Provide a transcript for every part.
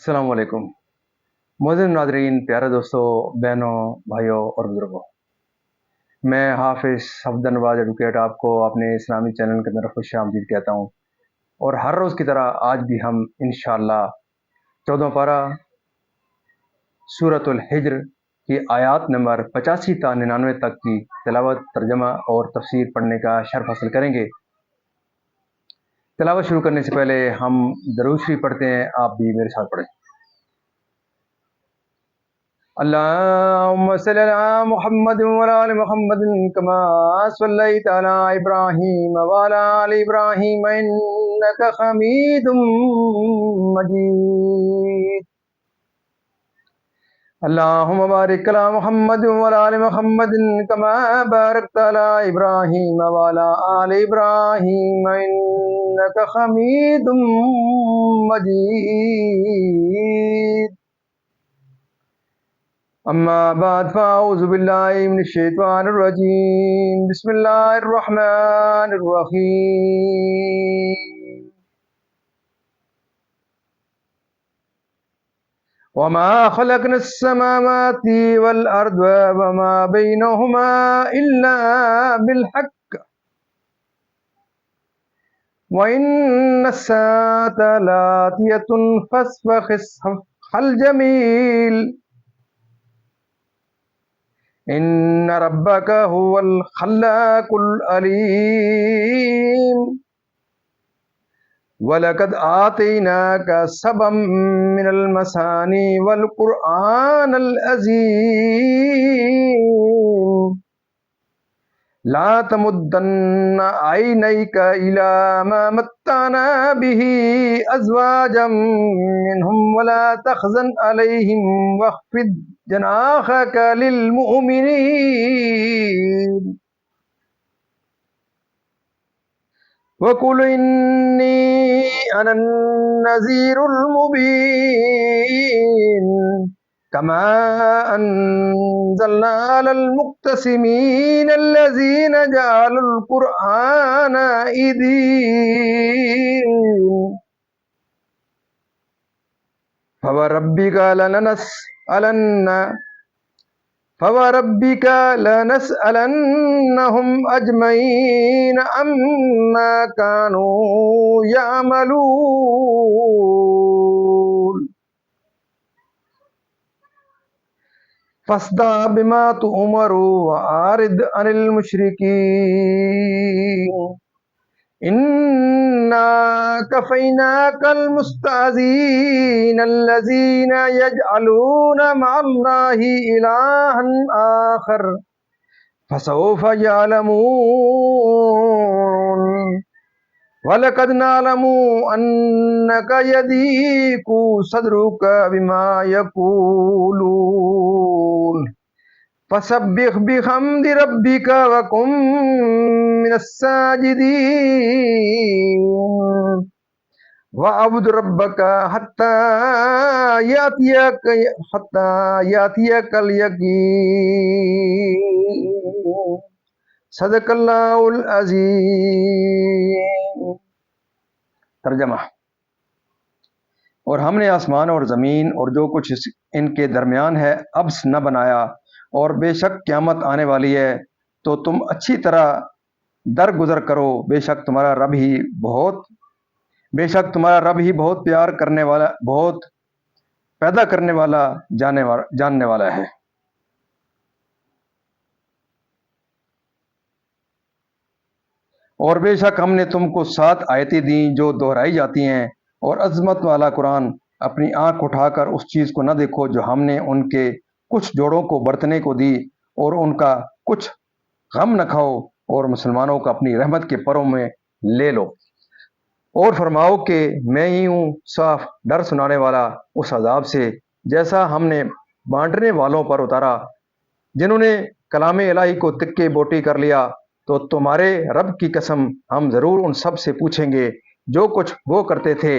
السلام علیکم معزز ناظرین، پیارے دوستوں، بہنوں، بھائیوں اور بزرگوں، میں حافظ حفظ نواز ایڈوکیٹ آپ کو اپنے اسلامی چینل کے اندر خوش آمدید کہتا ہوں۔ اور ہر روز کی طرح آج بھی ہم انشاءاللہ 14 پارہ سورۃ الحجر کی آیات نمبر 85 تا 99 تک کی تلاوت، ترجمہ اور تفسیر پڑھنے کا شرف حاصل کریں گے۔ تلاوت شروع کرنے سے پہلے ہم درود شریف پڑھتے ہیں، آپ بھی میرے ساتھ پڑھیں۔ اللهم صل على محمد وعلى آل محمد كما صليت على إبراهيم وعلى آل إبراهيم إنك حميد مجيد اللهم بارك على محمد وعلى آل محمد كما باركت على إبراهيم وعلى آل إبراهيم إنك حميد مجيد اما بعد فاعوذ باللہ من الشیطان الرجیم، بسم اللہ الرحمن الرحیم۔ وما خلقنا السماوات والارض وما بینہما الا بالحق وان الساعة لآتیۃ فاصفح الصفح الجمیل ان ربک هو الخلاق العلیم وَلَقَدْ آتَيْنَاكَ سَبْعًا مِنَ الْمَثَانِي وَالْقُرْآنَ الْعَظِيمَ لا تمدن عینیک الی ما متعنا به ازواجا منهم ولا تحزن علیہم واخفض جناحک للمؤمنین وقل انی انا النذیر المبین كما أنزلنا على المقتسمين الذين جعلوا القرآن عضين فوربك لنسألنهم أجمعين عما كانوا يعملون فاصدع بما تؤمر وأعرض عن المشركين إنا كفيناك المستهزئين الذين يجعلون مع الله إلها آخر فسوف يعلمون وَلَقَدْ نَعْلَمُ أَنَّكَ يَضِيقُ صَدْرُكَ بِمَا يَقُولُونَ فَسَبِّحْ بِحَمْدِ رَبِّكَ وَكُن مِّنَ السَّاجِدِينَ وَاعْبُدْ رَبَّكَ حَتَّى يَأْتِيَكَ الْيَقِينُ صدق اللہ العظیم۔ ترجمہ: اور ہم نے آسمان اور زمین اور جو کچھ ان کے درمیان ہے عبث نہ بنایا، اور بے شک قیامت آنے والی ہے، تو تم اچھی طرح درگزر کرو، بے شک تمہارا رب ہی بہت پیار کرنے والا، بہت پیدا کرنے والا، جاننے والا ہے۔ اور بے شک ہم نے تم کو 7 آیتیں دیں جو دہرائی جاتی ہیں، اور عظمت والا قرآن، اپنی آنکھ اٹھا کر اس چیز کو نہ دیکھو جو ہم نے ان کے کچھ جوڑوں کو برتنے کو دی، اور ان کا کچھ غم نہ کھاؤ، اور مسلمانوں کو اپنی رحمت کے پروں میں لے لو، اور فرماؤ کہ میں ہی ہوں صاف ڈر سنانے والا اس عذاب سے جیسا ہم نے بانٹنے والوں پر اتارا، جنہوں نے کلام الہی کو تکے بوٹی کر لیا۔ تو تمہارے رب کی قسم ہم ضرور ان سب سے پوچھیں گے جو کچھ وہ کرتے تھے۔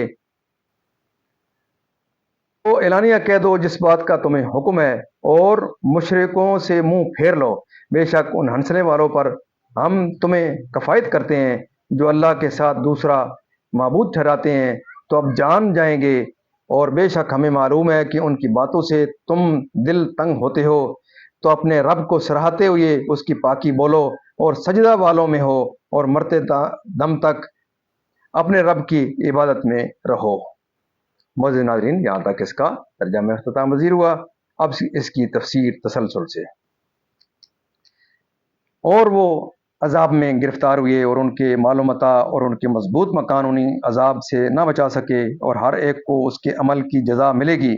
وہ اعلانیہ کہہ دو جس بات کا تمہیں حکم ہے، اور مشرکوں سے منہ پھیر لو، بے شک ان ہنسنے والوں پر ہم تمہیں کفایت کرتے ہیں جو اللہ کے ساتھ دوسرا معبود ٹھہراتے ہیں۔ تو اب جان جائیں گے اور بے شک ہمیں معلوم ہے کہ ان کی باتوں سے تم دل تنگ ہوتے ہو، تو اپنے رب کو سراہتے ہوئے اس کی پاکی بولو اور سجدہ والوں میں ہو، اور مرتے دم تک اپنے رب کی عبادت میں رہو۔ معزز ناظرین، یہاں تک اس کا ترجمہ اختتام پذیر ہوا۔ اب اس کی تفسیر تسلسل سے۔ اور وہ عذاب میں گرفتار ہوئے اور ان کے مال و متاع اور ان کے مضبوط مکان انہیں عذاب سے نہ بچا سکے، اور ہر ایک کو اس کے عمل کی جزا ملے گی۔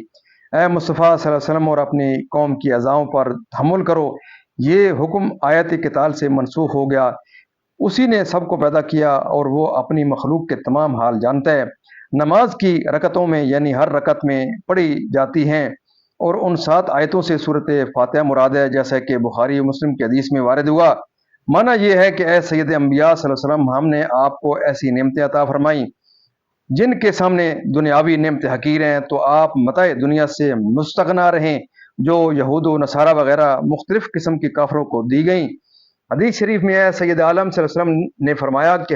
اے مصطفیٰ صلی اللہ علیہ وسلم، اور اپنی قوم کی اذاؤں پر تحمل کرو۔ یہ حکم آیت قتال سے منسوخ ہو گیا۔ اسی نے سب کو پیدا کیا اور وہ اپنی مخلوق کے تمام حال جانتا ہے۔ نماز کی رکعتوں میں یعنی ہر رکعت میں پڑھی جاتی ہیں، اور ان 7 آیتوں سے صورت فاتحہ مراد ہے، جیسا کہ بخاری و مسلم کی حدیث میں وارد ہوا۔ معنی یہ ہے کہ اے سید انبیاء صلی اللہ علیہ وسلم، ہم نے آپ کو ایسی نعمتیں عطا فرمائیں جن کے سامنے دنیاوی نعمتیں حقیر ہیں، تو آپ متاع دنیا سے مستغنا رہیں جو یہود و نصارہ وغیرہ مختلف قسم کی کافروں کو دی گئیں۔ حدیث شریف میں ہے سید عالم صلی اللہ علیہ وسلم نے فرمایا کہ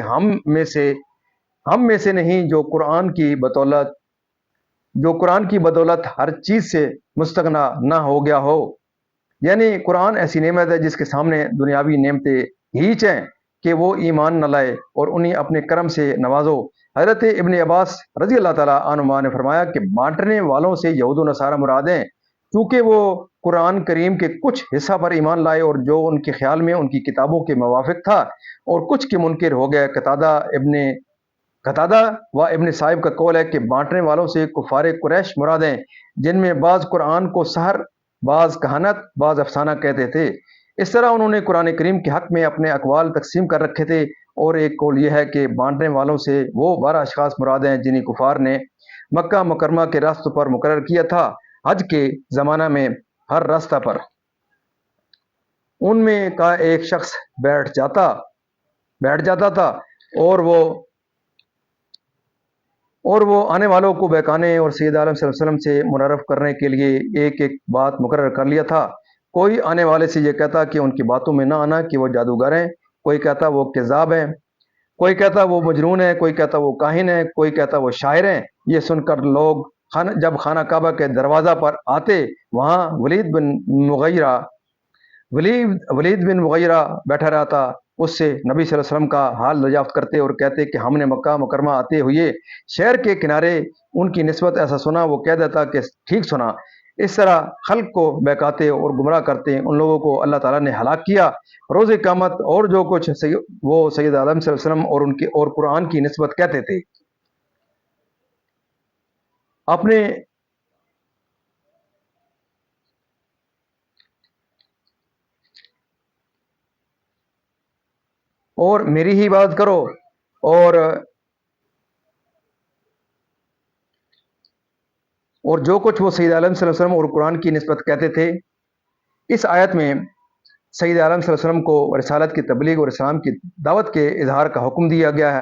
ہم میں سے نہیں جو قرآن کی بدولت ہر چیز سے مستغنا نہ ہو گیا ہو۔ یعنی قرآن ایسی نعمت ہے جس کے سامنے دنیاوی نعمتیں ہیچ ہیں کہ وہ ایمان نہ لائے اور انہیں اپنے کرم سے نوازو۔ حضرت ابن عباس رضی اللہ تعالیٰ عنہما نے فرمایا کہ بانٹنے والوں سے یہود و نصارہ مراد ہیں، چونکہ وہ قرآن کریم کے کچھ حصہ پر ایمان لائے اور جو ان کے خیال میں ان کی کتابوں کے موافق تھا، اور کچھ کے منکر ہو گئے۔ قتادہ و ابن صاحب کا قول ہے کہ بانٹنے والوں سے کفار قریش مراد ہیں، جن میں بعض قرآن کو سحر، بعض کہانت، بعض افسانہ کہتے تھے۔ اس طرح انہوں نے قرآن کریم کے حق میں اپنے اقوال تقسیم کر رکھے تھے، اور ایک قول یہ ہے کہ بانٹنے والوں سے وہ 12 اشخاص مراد ہیں جنہیں کفار نے مکہ مکرمہ کے راستوں پر مقرر کیا تھا۔ حج کے زمانہ میں ہر راستہ پر ان میں کا ایک شخص بیٹھ جاتا تھا، اور وہ آنے والوں کو بہکانے اور سید عالم صلی اللہ علیہ وسلم سے منعرف کرنے کے لیے ایک ایک بات مقرر کر لیا تھا۔ کوئی آنے والے سے یہ کہتا کہ ان کی باتوں میں نہ آنا کہ وہ جادوگر ہیں، کوئی کہتا وہ کذاب ہیں، کوئی کہتا وہ مجنون ہیں، کوئی کہتا وہ کاہن ہیں، کوئی کہتا وہ شاعر ہیں۔ یہ سن کر لوگ جب خانہ کعبہ کے دروازہ پر آتے، وہاں ولید بن مغیرہ بیٹھا رہتا، اس سے نبی صلی اللہ علیہ وسلم کا حال دریافت کرتے اور کہتے کہ ہم نے مکہ مکرمہ آتے ہوئے شہر کے کنارے ان کی نسبت ایسا سنا۔ وہ کہہ دیتا کہ ٹھیک سنا۔ اس طرح خلق کو بہکاتے اور گمراہ کرتے ان لوگوں کو اللہ تعالیٰ نے ہلاک کیا۔ روز قیامت اور جو کچھ وہ سید عالم صلی اللہ علیہ وسلم اور قرآن کی نسبت کہتے تھے، اپنے اور میری ہی بات کرو، اور جو کچھ وہ سید عالم صلی اللہ علیہ وسلم اور قرآن کی نسبت کہتے تھے۔ اس آیت میں سید عالم صلی اللہ علیہ وسلم کو رسالت کی تبلیغ اور اسلام کی دعوت کے اظہار کا حکم دیا گیا ہے۔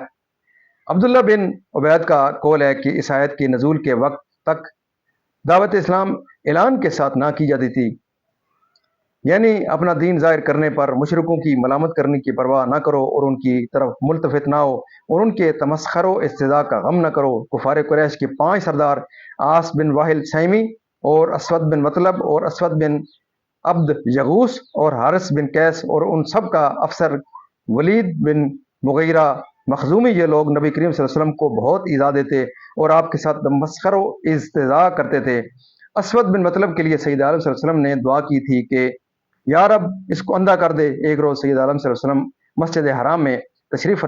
عبداللہ بن عبید کا قول ہے کہ اس آیت کے نزول کے وقت تک دعوت اسلام اعلان کے ساتھ نہ کی جاتی تھی، یعنی اپنا دین ظاہر کرنے پر مشرکوں کی ملامت کرنے کی پرواہ نہ کرو اور ان کی طرف ملتفت نہ ہو اور ان کے تمسخر و استہزاء کا غم نہ کرو۔ کفار قریش کے 5 سردار عاص بن واحل سیمی اور اسود بن مطلب اور اسود بن عبد یغوس اور حارث بن قیس اور ان سب کا افسر ولید بن مغیرہ مخزومی، یہ لوگ نبی کریم صلی اللہ علیہ وسلم کو بہت ایذا دیتے اور آپ کے ساتھ تمسخر و استہزاء کرتے تھے۔ اسود بن مطلب کے لیے سید عالم صلی اللہ علیہ وسلم نے دعا کی تھی کہ یا رب اس کو اندھا کر دے۔ ایک روز سید عالم صلی اللہ علیہ وسلم مسجد حرام میں تشریف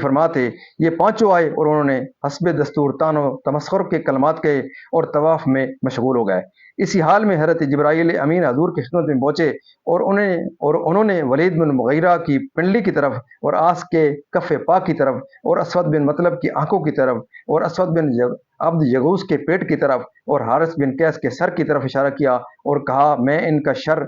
فرما تھے۔ یہ 5 آئے اور انہوں نے حسب دستور طعن و تمسخر کے کلمات کہے اور طواف میں مشغول ہو گئے۔ اسی حال میں حضرت جبرائیل امین حضور کی خدمت میں پہنچے اور انہوں نے ولید بن مغیرہ کی پنڈلی کی طرف اور آس کے کف پاک کی طرف اور اسود بن مطلب کی آنکھوں کی طرف اور اسود بن عبد یغوس کے پیٹ کی طرف اور حارث بن قیس کے سر کی طرف اشارہ کیا اور کہا میں ان کا شر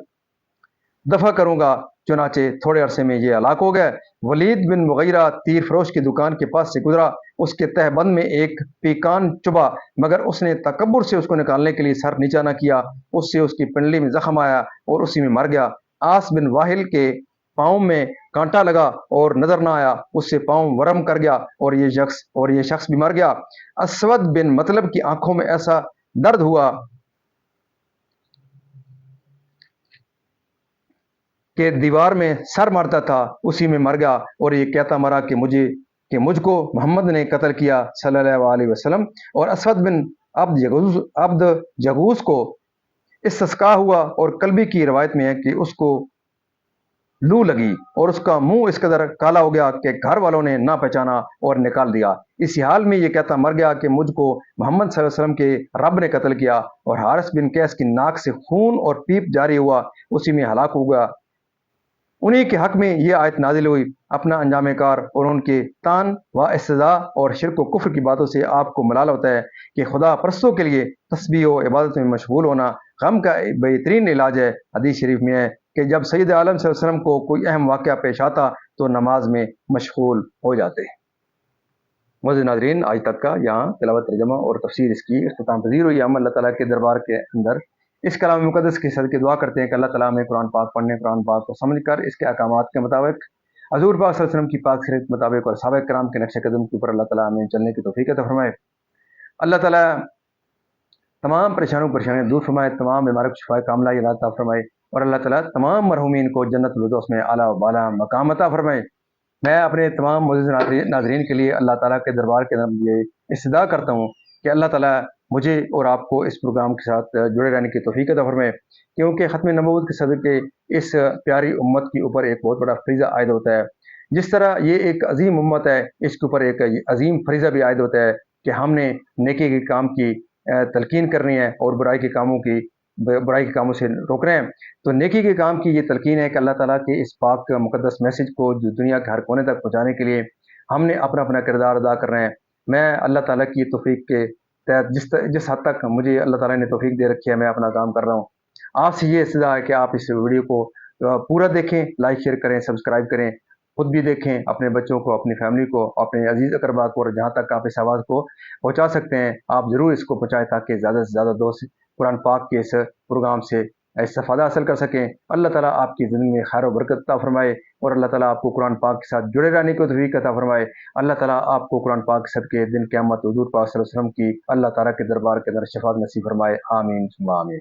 دفع کروں گا۔ چنانچہ تھوڑے عرصے میں یہ ہلاک ہو گئے۔ ولید بن مغیرہ تیر فروش کی دکان کے پاس سے گزرا، اس کے تہ بند میں ایک پیکان چبھا، مگر اس نے تکبر سے اس کو نکالنے کے لیے سر نیچا نہ کیا، اس سے اس کی پنڈلی میں زخم آیا اور اسی میں مر گیا۔ عاص بن واحل کے پاؤں میں کانٹا لگا اور نظر نہ آیا، اس سے پاؤں ورم کر گیا اور یہ شخص بھی مر گیا۔ اسود بن مطلب کی آنکھوں میں ایسا درد ہوا کہ دیوار میں سر مارتا تھا، اسی میں مر گیا، اور یہ کہتا مرا کہ مجھ کو محمد نے قتل کیا صلی اللہ علیہ وسلم۔ اور اسود بن عبد جگوز کو استسقا ہوا، اور کلبی کی روایت میں ہے کہ اس کو لو لگی اور اس کا منہ اس قدر کالا ہو گیا کہ گھر والوں نے نہ پہچانا اور نکال دیا۔ اسی حال میں یہ کہتا مر گیا کہ مجھ کو محمد صلی اللہ علیہ وسلم کے رب نے قتل کیا۔ اور حارث بن قیس کی ناک سے خون اور پیپ جاری ہوا، اسی میں ہلاک ہو گیا۔ انہی کے حق میں یہ آیت نازل ہوئی۔ اپنا انجام کار اور ان کے طعن و استہزاء اور شرک و کفر کی باتوں سے آپ کو ملال ہوتا ہے کہ خدا پرستوں کے لیے تسبیح و عبادت میں مشغول ہونا غم کا بہترین علاج ہے۔ حدیث شریف میں ہے کہ جب سید عالم صلی اللہ علیہ وسلم کو کوئی اہم واقعہ پیش آتا تو نماز میں مشغول ہو جاتے۔ معزز ناظرین، آج تک کا یہاں تلاوت، ترجمہ اور تفسیر اس کی اختتام پذیر ہوئی۔ ہم اللہ تعالیٰ کے دربار کے اندر اس کلام مقدس کے صدقے دعا کرتے ہیں کہ اللہ تعالیٰ ہمیں قرآن پاک پڑھنے، قرآن پاک کو سمجھ کر اس کے احکامات کے مطابق، حضور پاک صلی اللہ علیہ وسلم کی پاک سیرت کے مطابق اور صحابہ کرام کے نقش قدم کے اوپر اللہ تعالیٰ ہمیں چلنے کی توفیق عطا فرمائے۔ اللہ تعالیٰ تمام پریشانیاں دور فرمائے، تمام بیماریوں کو شفا کاملہ عطا فرمائے، اور اللہ تعالیٰ تمام مرحومین کو جنت الفردوس میں اعلیٰ و بالا مقام عطا فرمائے۔ میں اپنے تمام معزز ناظرین کے لیے اللہ تعالیٰ کے دربار کے اندر یہ استدعا کرتا ہوں کہ اللہ تعالیٰ مجھے اور آپ کو اس پروگرام کے ساتھ جڑے رہنے کی توفیق عطا فرمائے، کیونکہ ختم نبوت کے صدقے اس پیاری امت کے اوپر ایک بہت بڑا فریضہ عائد ہوتا ہے۔ جس طرح یہ ایک عظیم امت ہے، اس کے اوپر ایک عظیم فریضہ بھی عائد ہوتا ہے کہ ہم نے نیکی کے کام کی تلقین کرنی ہے اور برائی کے کاموں سے روکنا ہے۔ تو نیکی کے کام کی یہ تلقین ہے کہ اللہ تعالیٰ کے اس پاک مقدس میسج کو جو دنیا کے ہر کونے تک پہنچانے کے لیے ہم نے اپنا کردار ادا کرنا ہے۔ میں اللہ تعالیٰ کی توفیق کے تحت جس حد تک مجھے اللہ تعالیٰ نے توفیق دے رکھی ہے، میں اپنا کام کر رہا ہوں۔ آپ سے یہ استدعا ہے کہ آپ اس ویڈیو کو پورا دیکھیں، لائک شیئر کریں، سبسکرائب کریں، خود بھی دیکھیں، اپنے بچوں کو، اپنی فیملی کو، اپنے عزیز اقربا کو، اور جہاں تک آپ اس آواز کو پہنچا سکتے ہیں آپ ضرور اس کو پہنچائیں تاکہ زیادہ سے زیادہ دوست قرآن پاک کے اس پروگرام سے استفادہ حاصل کر سکیں۔ اللہ تعالیٰ آپ کی زندگی میں خیر و برکت عطا فرمائے، اور اللہ تعالیٰ آپ کو قرآن پاک کے ساتھ جڑے رہنے کو توفیق عطا فرمائے۔ اللہ تعالیٰ آپ کو قرآن پاک کے صدقے دن قیامت حضور پاک صلی اللہ علیہ وسلم کی اللہ تعالیٰ کے دربار کے اندر شفاعت نصیب فرمائے۔ آمین ثم آمین۔